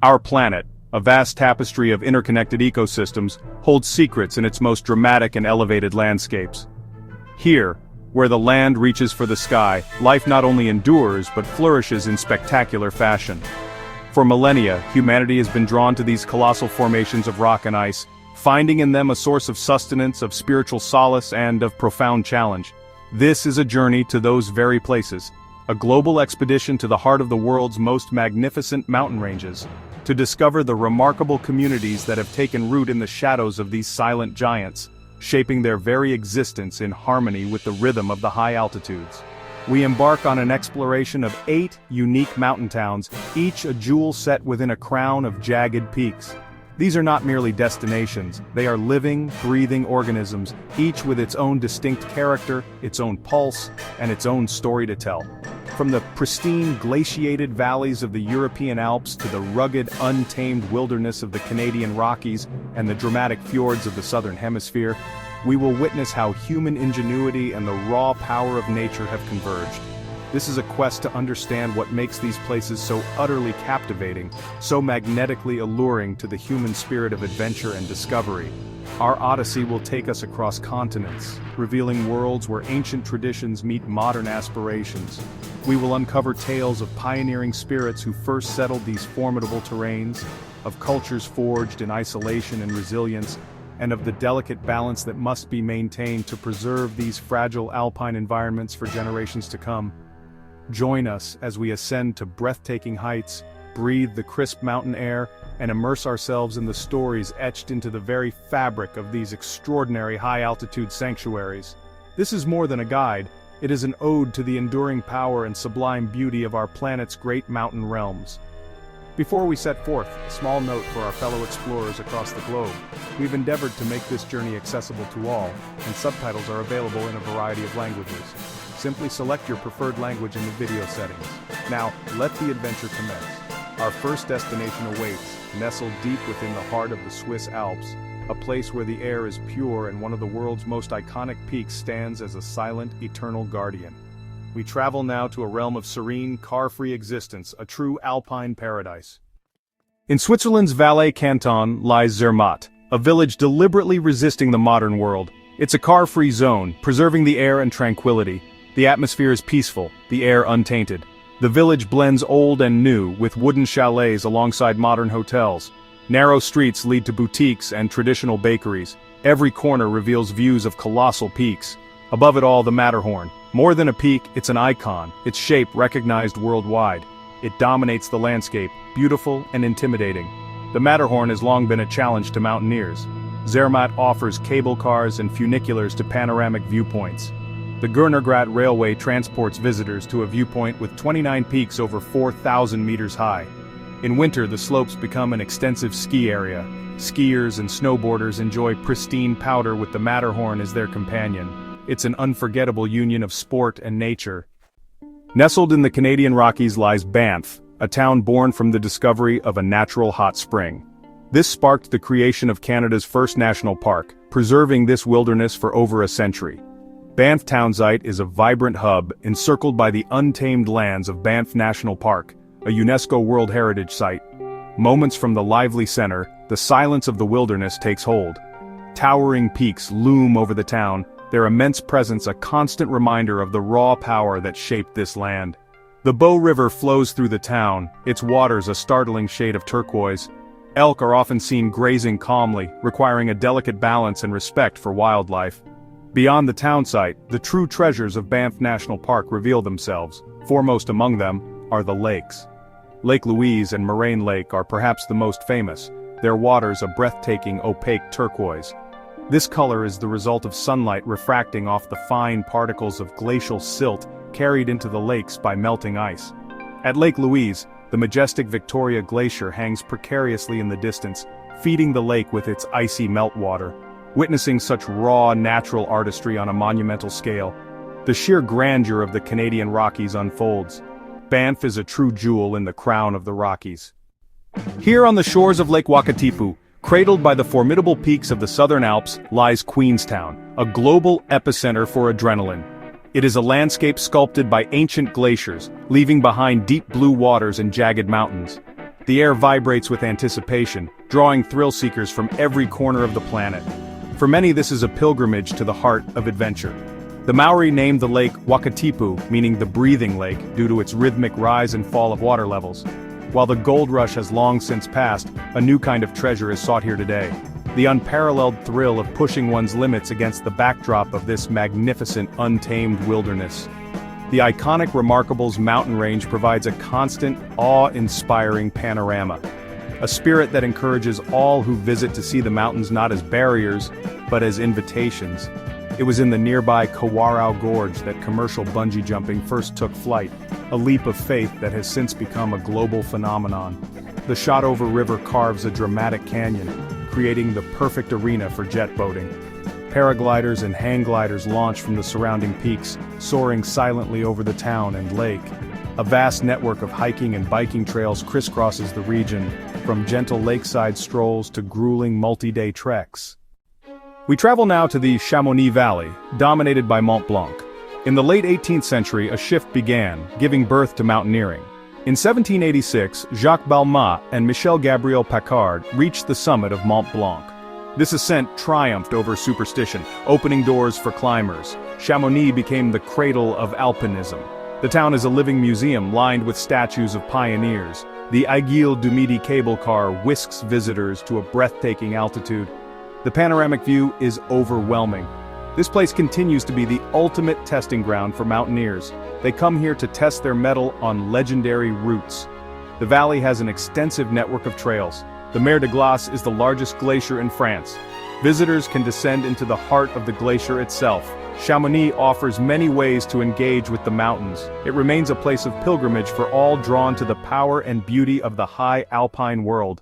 Our planet, a vast tapestry of interconnected ecosystems, holds secrets in its most dramatic and elevated landscapes. Here, where the land reaches for the sky, life not only endures but flourishes in spectacular fashion. For millennia, humanity has been drawn to these colossal formations of rock and ice, finding in them a source of sustenance, of spiritual solace, and of profound challenge. This is a journey to those very places, a global expedition to the heart of the world's most magnificent mountain ranges, to discover the remarkable communities that have taken root in the shadows of these silent giants, shaping their very existence in harmony with the rhythm of the high altitudes. We embark on an exploration of 8 unique mountain towns, each a jewel set within a crown of jagged peaks. These are not merely destinations, they are living, breathing organisms, each with its own distinct character, its own pulse, and its own story to tell. From the pristine glaciated valleys of the European Alps to the rugged, untamed wilderness of the Canadian Rockies and the dramatic fjords of the Southern Hemisphere, we will witness how human ingenuity and the raw power of nature have converged. This is a quest to understand what makes these places so utterly captivating, so magnetically alluring to the human spirit of adventure and discovery. Our odyssey will take us across continents, revealing worlds where ancient traditions meet modern aspirations. We will uncover tales of pioneering spirits who first settled these formidable terrains, of cultures forged in isolation and resilience, and of the delicate balance that must be maintained to preserve these fragile alpine environments for generations to come. Join us as we ascend to breathtaking heights, breathe the crisp mountain air, and immerse ourselves in the stories etched into the very fabric of these extraordinary high-altitude sanctuaries. This is more than a guide, it is an ode to the enduring power and sublime beauty of our planet's great mountain realms. Before we set forth, a small note for our fellow explorers across the globe. We've endeavored to make this journey accessible to all, and subtitles are available in a variety of languages. Simply select your preferred language in the video settings. Now, let the adventure commence. Our first destination awaits, nestled deep within the heart of the Swiss Alps, a place where the air is pure and one of the world's most iconic peaks stands as a silent, eternal guardian. We travel now to a realm of serene, car-free existence, a true Alpine paradise. In Switzerland's Valais canton lies Zermatt, a village deliberately resisting the modern world. It's a car-free zone, preserving the air and tranquility. The atmosphere is peaceful, the air untainted. The village blends old and new, with wooden chalets alongside modern hotels. Narrow streets lead to boutiques and traditional bakeries. Every corner reveals views of colossal peaks. Above it all, the Matterhorn. More than a peak, it's an icon, its shape recognized worldwide. It dominates the landscape, beautiful and intimidating. The Matterhorn has long been a challenge to mountaineers. Zermatt offers cable cars and funiculars to panoramic viewpoints. The Gurnergrat Railway transports visitors to a viewpoint with 29 peaks over 4,000 meters high. In winter, the slopes become an extensive ski area. Skiers and snowboarders enjoy pristine powder with the Matterhorn as their companion. It's an unforgettable union of sport and nature. Nestled in the Canadian Rockies lies Banff, a town born from the discovery of a natural hot spring. This sparked the creation of Canada's first national park, preserving this wilderness for over a century. Banff Townsite is a vibrant hub encircled by the untamed lands of Banff National Park, a UNESCO World Heritage Site. Moments from the lively center, the silence of the wilderness takes hold. Towering peaks loom over the town, their immense presence a constant reminder of the raw power that shaped this land. The Bow River flows through the town, its waters a startling shade of turquoise. Elk are often seen grazing calmly, requiring a delicate balance and respect for wildlife. Beyond the town site, the true treasures of Banff National Park reveal themselves. Foremost among them are the lakes. Lake Louise and Moraine Lake are perhaps the most famous, their waters a breathtaking opaque turquoise. This color is the result of sunlight refracting off the fine particles of glacial silt carried into the lakes by melting ice. At Lake Louise, the majestic Victoria Glacier hangs precariously in the distance, feeding the lake with its icy meltwater. Witnessing such raw, natural artistry on a monumental scale, the sheer grandeur of the Canadian Rockies unfolds. Banff is a true jewel in the crown of the Rockies. Here on the shores of Lake Wakatipu, cradled by the formidable peaks of the Southern Alps, lies Queenstown, a global epicenter for adrenaline. It is a landscape sculpted by ancient glaciers, leaving behind deep blue waters and jagged mountains. The air vibrates with anticipation, drawing thrill-seekers from every corner of the planet. For many, this is a pilgrimage to the heart of adventure. The Maori named the lake Wakatipu, meaning the breathing lake, due to its rhythmic rise and fall of water levels. While the gold rush has long since passed, a new kind of treasure is sought here today. The unparalleled thrill of pushing one's limits against the backdrop of this magnificent, untamed wilderness. The iconic Remarkables mountain range provides a constant, awe-inspiring panorama. A spirit that encourages all who visit to see the mountains not as barriers, but as invitations. It was in the nearby Kawarau Gorge that commercial bungee jumping first took flight, a leap of faith that has since become a global phenomenon. The Shotover River carves a dramatic canyon, creating the perfect arena for jet boating. Paragliders and hang gliders launch from the surrounding peaks, soaring silently over the town and lake. A vast network of hiking and biking trails crisscrosses the region, from gentle lakeside strolls to grueling multi-day treks. We travel now to the Chamonix Valley, dominated by Mont Blanc. In the late 18th century, a shift began, giving birth to mountaineering. In 1786, Jacques Balmat and Michel Gabriel Paccard reached the summit of Mont Blanc. This ascent triumphed over superstition, opening doors for climbers. Chamonix became the cradle of alpinism. The town is a living museum lined with statues of pioneers. The Aiguille du Midi cable car whisks visitors to a breathtaking altitude. The panoramic view is overwhelming. This place continues to be the ultimate testing ground for mountaineers. They come here to test their mettle on legendary routes. The valley has an extensive network of trails. The Mer de Glace is the largest glacier in France. Visitors can descend into the heart of the glacier itself. Chamonix offers many ways to engage with the mountains. It remains a place of pilgrimage for all drawn to the power and beauty of the high Alpine world.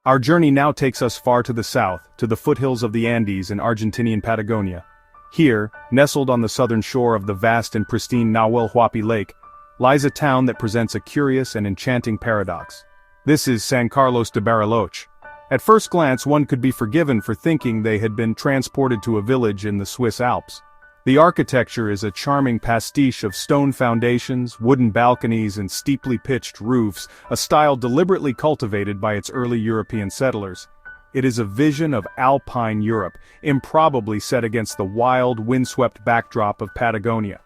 Our journey now takes us far to the south, to the foothills of the Andes in Argentinian Patagonia. Here, nestled on the southern shore of the vast and pristine Nahuel Huapi Lake, lies a town that presents a curious and enchanting paradox. This is San Carlos de Bariloche. At first glance, one could be forgiven for thinking they had been transported to a village in the Swiss Alps. The architecture is a charming pastiche of stone foundations, wooden balconies, and steeply pitched roofs, a style deliberately cultivated by its early European settlers. It is a vision of Alpine Europe, improbably set against the wild, windswept backdrop of Patagonia.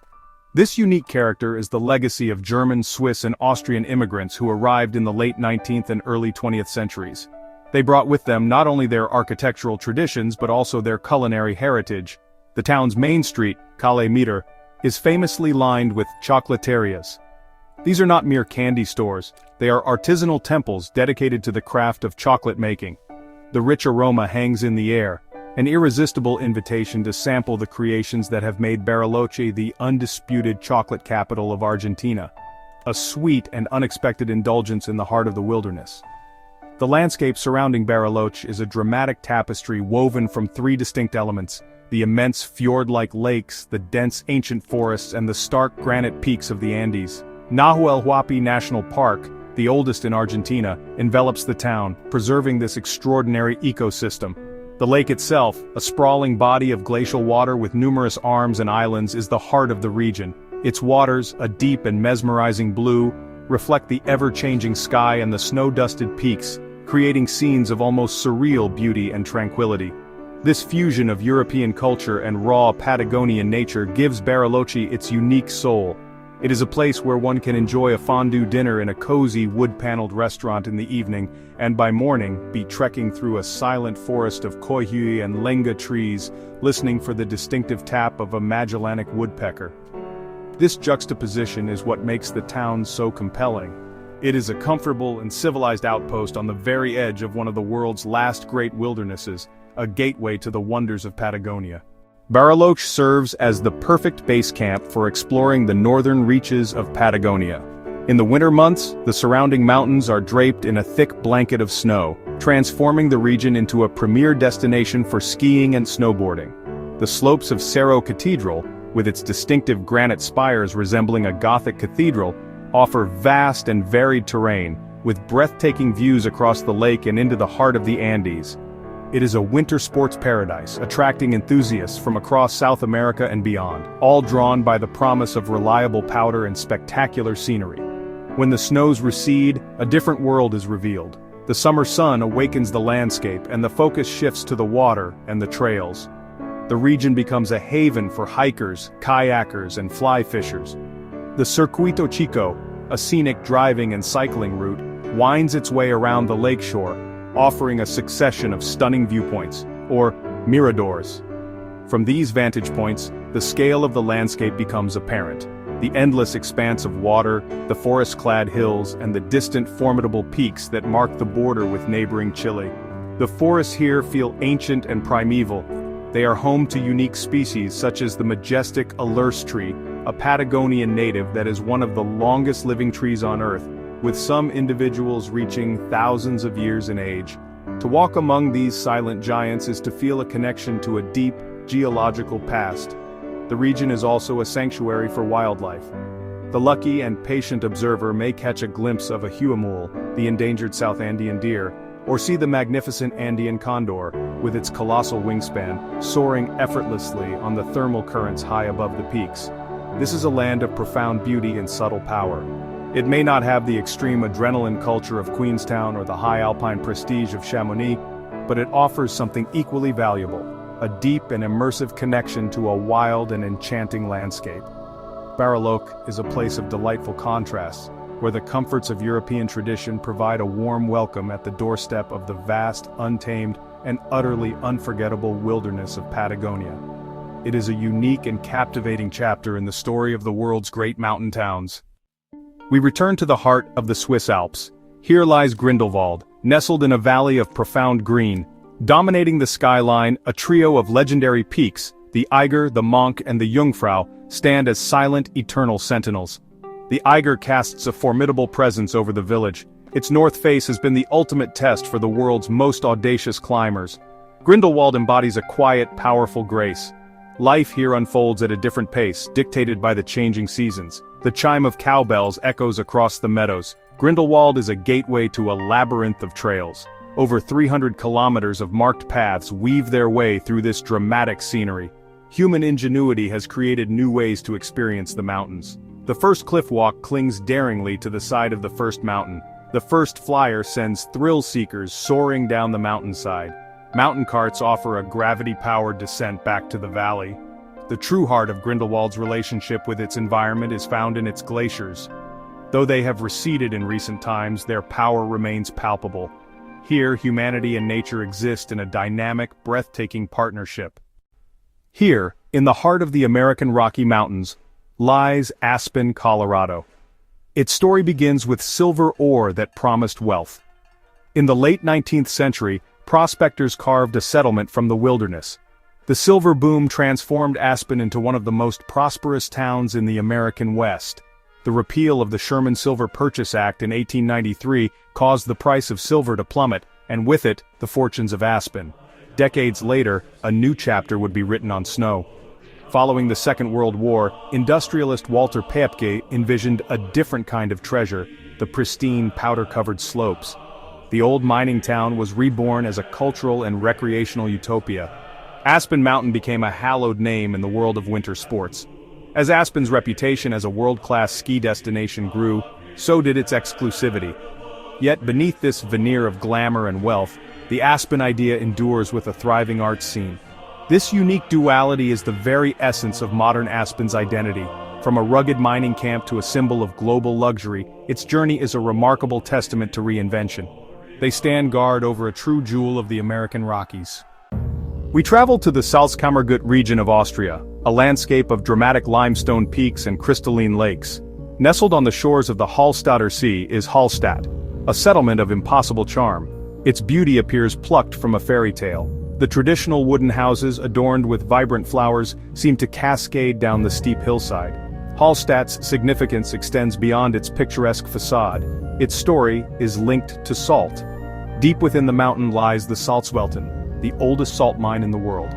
This unique character is the legacy of German, Swiss, and Austrian immigrants who arrived in the late 19th and early 20th centuries. They brought with them not only their architectural traditions but also their culinary heritage. The town's main street, Calle Mitre, is famously lined with chocolaterias. These are not mere candy stores, they are artisanal temples dedicated to the craft of chocolate making. The rich aroma hangs in the air, an irresistible invitation to sample the creations that have made Bariloche the undisputed chocolate capital of Argentina. A sweet and unexpected indulgence in the heart of the wilderness. The landscape surrounding Bariloche is a dramatic tapestry woven from three distinct elements: the immense fjord-like lakes, the dense ancient forests, and the stark granite peaks of the Andes. Nahuel Huapi National Park, the oldest in Argentina, envelops the town, preserving this extraordinary ecosystem. The lake itself, a sprawling body of glacial water with numerous arms and islands, is the heart of the region. Its waters, a deep and mesmerizing blue, reflect the ever-changing sky and the snow-dusted peaks, creating scenes of almost surreal beauty and tranquility. This fusion of European culture and raw Patagonian nature gives Bariloche its unique soul. It is a place where one can enjoy a fondue dinner in a cozy wood-paneled restaurant in the evening, and by morning be trekking through a silent forest of coihui and lenga trees, listening for the distinctive tap of a Magellanic woodpecker. This juxtaposition is what makes the town so compelling. It is a comfortable and civilized outpost on the very edge of one of the world's last great wildernesses, a gateway to the wonders of Patagonia. Bariloche serves as the perfect base camp for exploring the northern reaches of Patagonia. In the winter months, the surrounding mountains are draped in a thick blanket of snow, transforming the region into a premier destination for skiing and snowboarding. The slopes of Cerro Cathedral, with its distinctive granite spires resembling a Gothic cathedral, offer vast and varied terrain, with breathtaking views across the lake and into the heart of the Andes. It is a winter sports paradise, attracting enthusiasts from across South America and beyond, all drawn by the promise of reliable powder and spectacular scenery. When the snows recede, a different world is revealed. The summer sun awakens the landscape, and the focus shifts to the water and the trails. The region becomes a haven for hikers, kayakers, and fly fishers. The Circuito Chico, a scenic driving and cycling route, winds its way around the lakeshore, offering a succession of stunning viewpoints, or miradors. From these vantage points, the scale of the landscape becomes apparent. The endless expanse of water, the forest-clad hills, and the distant formidable peaks that mark the border with neighboring Chile. The forests here feel ancient and primeval. They are home to unique species such as the majestic lush tree, a Patagonian native that is one of the longest living trees on Earth, with some individuals reaching thousands of years in age. To walk among these silent giants is to feel a connection to a deep, geological past. The region is also a sanctuary for wildlife. The lucky and patient observer may catch a glimpse of a huemul, the endangered South Andean deer, or see the magnificent Andean condor, with its colossal wingspan, soaring effortlessly on the thermal currents high above the peaks. This is a land of profound beauty and subtle power. It may not have the extreme adrenaline culture of Queenstown or the high alpine prestige of Chamonix, but it offers something equally valuable: a deep and immersive connection to a wild and enchanting landscape. Bariloche is a place of delightful contrasts, where the comforts of European tradition provide a warm welcome at the doorstep of the vast, untamed, and utterly unforgettable wilderness of Patagonia. It is a unique and captivating chapter in the story of the world's great mountain towns. We return to the heart of the Swiss Alps. Here lies Grindelwald, nestled in a valley of profound green. Dominating the skyline, a trio of legendary peaks, the Eiger, the Monk, and the Jungfrau, stand as silent, eternal sentinels. The Eiger casts a formidable presence over the village. Its north face has been the ultimate test for the world's most audacious climbers. Grindelwald embodies a quiet, powerful grace. Life here unfolds at a different pace, dictated by the changing seasons. The chime of cowbells echoes across the meadows. Grindelwald is a gateway to a labyrinth of trails. Over 300 kilometers of marked paths weave their way through this dramatic scenery. Human ingenuity has created new ways to experience the mountains. The first cliff walk clings daringly to the side of the first mountain. The first flyer sends thrill seekers soaring down the mountainside. Mountain carts offer a gravity-powered descent back to the valley. The true heart of Grindelwald's relationship with its environment is found in its glaciers. Though they have receded in recent times, their power remains palpable. Here, humanity and nature exist in a dynamic, breathtaking partnership. Here, in the heart of the American Rocky Mountains, lies Aspen, Colorado. Its story begins with silver ore that promised wealth. In the late 19th century, prospectors carved a settlement from the wilderness. The silver boom transformed Aspen into one of the most prosperous towns in the American West. The repeal of the Sherman Silver Purchase Act in 1893 caused the price of silver to plummet, and with it, the fortunes of Aspen. Decades later, a new chapter would be written on snow. Following the Second World War, industrialist Walter Paepcke envisioned a different kind of treasure: the pristine, powder-covered slopes. The old mining town was reborn as a cultural and recreational utopia. Aspen Mountain became a hallowed name in the world of winter sports. As Aspen's reputation as a world-class ski destination grew, so did its exclusivity. Yet beneath this veneer of glamour and wealth, the Aspen idea endures with a thriving arts scene. This unique duality is the very essence of modern Aspen's identity. From a rugged mining camp to a symbol of global luxury, its journey is a remarkable testament to reinvention. They stand guard over a true jewel of the American Rockies. We travel to the Salzkammergut region of Austria, a landscape of dramatic limestone peaks and crystalline lakes. Nestled on the shores of the Hallstatter Sea is Hallstatt, a settlement of impossible charm. Its beauty appears plucked from a fairy tale. The traditional wooden houses adorned with vibrant flowers seem to cascade down the steep hillside. Hallstatt's significance extends beyond its picturesque facade. Its story is linked to salt. Deep within the mountain lies the Salzwelten, the oldest salt mine in the world.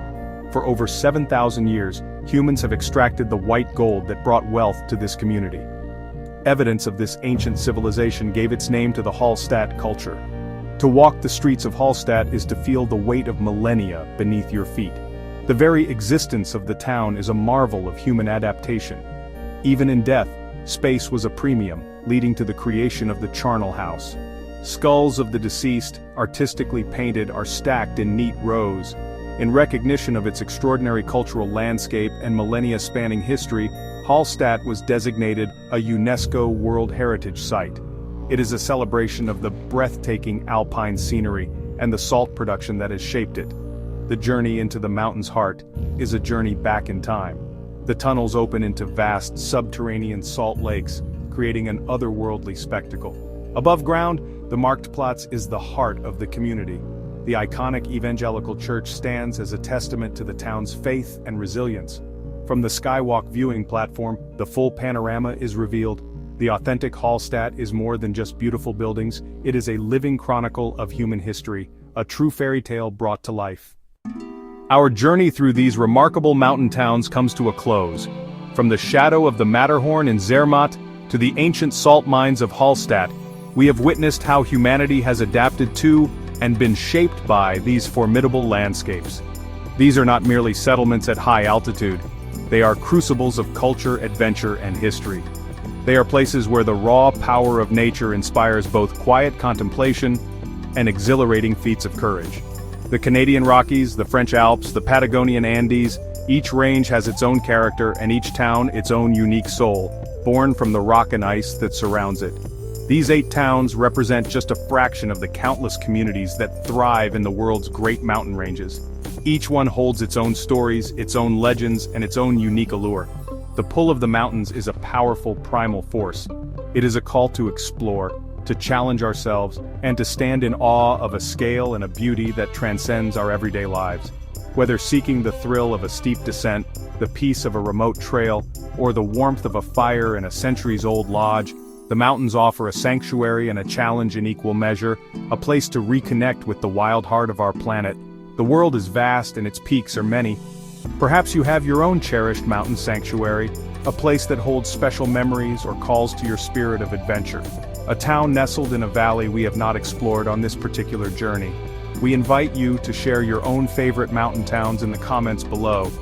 For over 7,000 years, humans have extracted the white gold that brought wealth to this community. Evidence of this ancient civilization gave its name to the Hallstatt culture. To walk the streets of Hallstatt is to feel the weight of millennia beneath your feet. The very existence of the town is a marvel of human adaptation. Even in death, Space was a premium, leading to the creation of the charnel house. Skulls of the deceased, artistically painted, are stacked in neat rows. In recognition of its extraordinary cultural landscape and millennia-spanning history, Hallstatt was designated a UNESCO World Heritage Site. It is a celebration of the breathtaking Alpine scenery and the salt production that has shaped it. The journey into the mountain's heart is a journey back in time. The tunnels open into vast subterranean salt lakes, creating an otherworldly spectacle. Above ground, the Marktplatz is the heart of the community. The iconic evangelical church stands as a testament to the town's faith and resilience. From the skywalk viewing platform, the full panorama is revealed. The authentic Hallstatt is more than just beautiful buildings, it is a living chronicle of human history, a true fairy tale brought to life. Our journey through these remarkable mountain towns comes to a close. From the shadow of the Matterhorn in Zermatt to the ancient salt mines of Hallstatt, we have witnessed how humanity has adapted to and been shaped by these formidable landscapes. These are not merely settlements at high altitude. They are crucibles of culture, adventure, and history. They are places where the raw power of nature inspires both quiet contemplation and exhilarating feats of courage. The Canadian Rockies, the French Alps, the Patagonian Andes, each range has its own character and each town its own unique soul, born from the rock and ice that surrounds it. These 8 towns represent just a fraction of the countless communities that thrive in the world's great mountain ranges. Each one holds its own stories, its own legends, and its own unique allure. The pull of the mountains is a powerful primal force. It is a call to explore, to challenge ourselves, and to stand in awe of a scale and a beauty that transcends our everyday lives. Whether seeking the thrill of a steep descent, the peace of a remote trail, or the warmth of a fire in a centuries-old lodge, the mountains offer a sanctuary and a challenge in equal measure, a place to reconnect with the wild heart of our planet. The world is vast and its peaks are many. Perhaps you have your own cherished mountain sanctuary, a place that holds special memories or calls to your spirit of adventure. A town nestled in a valley we have not explored on this particular journey. We invite you to share your own favorite mountain towns in the comments below.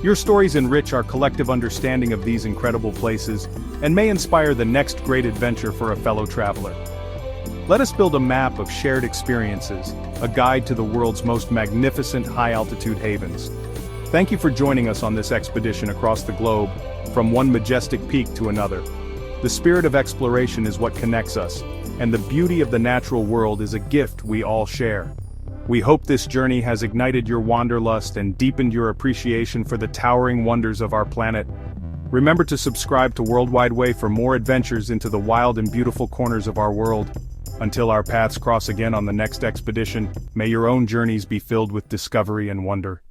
Your stories enrich our collective understanding of these incredible places and may inspire the next great adventure for a fellow traveler. Let us build a map of shared experiences, a guide to the world's most magnificent high-altitude havens. Thank you for joining us on this expedition across the globe, from one majestic peak to another. The spirit of exploration is what connects us, and the beauty of the natural world is a gift we all share. We hope this journey has ignited your wanderlust and deepened your appreciation for the towering wonders of our planet. Remember to subscribe to Worldwide Way for more adventures into the wild and beautiful corners of our world. Until our paths cross again on the next expedition, may your own journeys be filled with discovery and wonder.